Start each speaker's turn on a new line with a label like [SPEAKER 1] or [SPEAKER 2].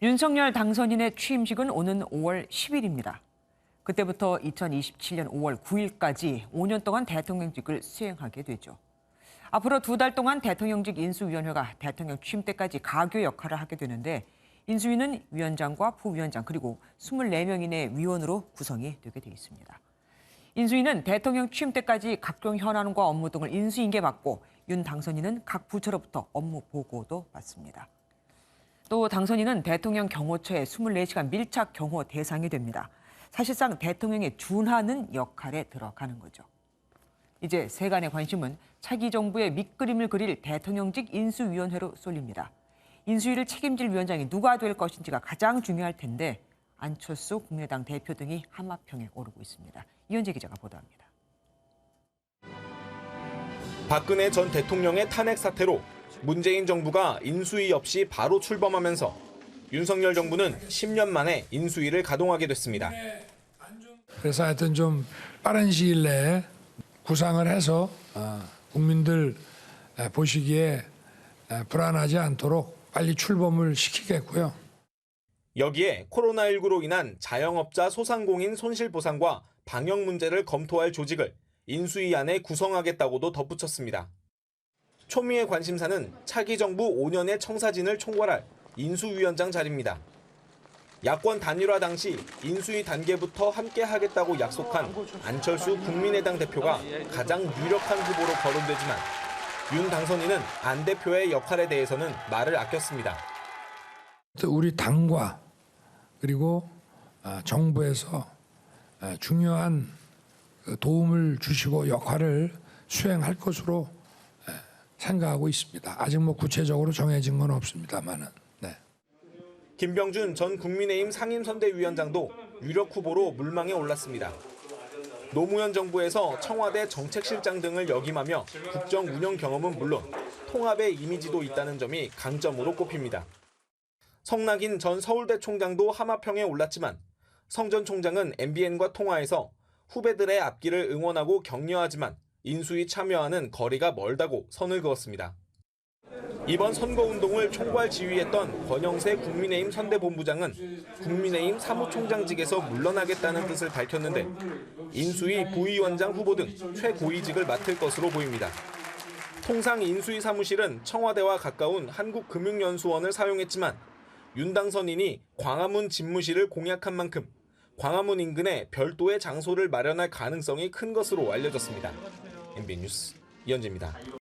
[SPEAKER 1] 윤석열 당선인의 취임식은 오는 5월 10일입니다. 그때부터 2027년 5월 9일까지 5년 동안 대통령직을 수행하게 되죠. 앞으로 2달 동안 대통령직 인수위원회가 대통령 취임 때까지 가교 역할을 하게 되는데 인수위는 위원장과 부위원장 그리고 24명인의 위원으로 구성이 되게 돼 있습니다. 인수위는 대통령 취임 때까지 각종 현안과 업무 등을 인수인계받고 윤 당선인은 각 부처로부터 업무 보고도 받습니다. 또 당선인은 대통령 경호처의 24시간 밀착 경호 대상이 됩니다. 사실상 대통령에 준하는 역할에 들어가는 거죠. 이제 세간의 관심은 차기 정부의 밑그림을 그릴 대통령직 인수위원회로 쏠립니다. 인수위를 책임질 위원장이 누가 될 것인지가 가장 중요할 텐데 안철수 국민의당 대표 등이 한마평에 오르고 있습니다. 이현재 기자가 보도합니다.
[SPEAKER 2] 박근혜 전 대통령의 탄핵 사태로 문재인 정부가 인수위 없이 바로 출범하면서 윤석열 정부는 10년 만에 인수위를 가동하게 됐습니다.
[SPEAKER 3] 그래서 하여튼 좀 빠른 시일 내에 구상을 해서 국민들 보시기에 불안하지 않도록 빨리 출범을 시키겠고요.
[SPEAKER 2] 여기에 코로나19로 인한 자영업자 소상공인 손실보상과 방역 문제를 검토할 조직을 인수위 안에 구성하겠다고도 덧붙였습니다. 초미의 관심사는 차기 정부 5년의 청사진을 총괄할 인수위원장 자리입니다. 야권 단일화 당시 인수위 단계부터 함께 하겠다고 약속한 안철수 국민의당 대표가 가장 유력한 후보로 거론되지만 윤 당선인은 안 대표의 역할에 대해서는 말을 아꼈습니다.
[SPEAKER 3] 우리 당과 그리고 정부에서 중요한 도움을 주시고 역할을 수행할 것으로 생각하고 있습니다. 아직 구체적으로 정해진 건 없습니다만은. 네.
[SPEAKER 2] 김병준 전 국민의힘 상임선대위원장도 유력 후보로 물망에 올랐습니다. 노무현 정부에서 청와대 정책실장 등을 역임하며 국정 운영 경험은 물론 통합의 이미지도 있다는 점이 강점으로 꼽힙니다. 성낙인 전 서울대 총장도 하마평에 올랐지만 성 전 총장은 MBN과 통화에서 후배들의 앞길을 응원하고 격려하지만 인수위 참여와는 거리가 멀다고 선을 그었습니다. 이번 선거운동을 총괄 지휘했던 권영세 국민의힘 선대본부장은 국민의힘 사무총장직에서 물러나겠다는 뜻을 밝혔는데 인수위 부위원장 후보 등 최고위직을 맡을 것으로 보입니다. 통상 인수위 사무실은 청와대와 가까운 한국금융연수원을 사용했지만 윤 당선인이 광화문 집무실을 공약한 만큼 광화문 인근에 별도의 장소를 마련할 가능성이 큰 것으로 알려졌습니다. MBN 뉴스 이현재입니다.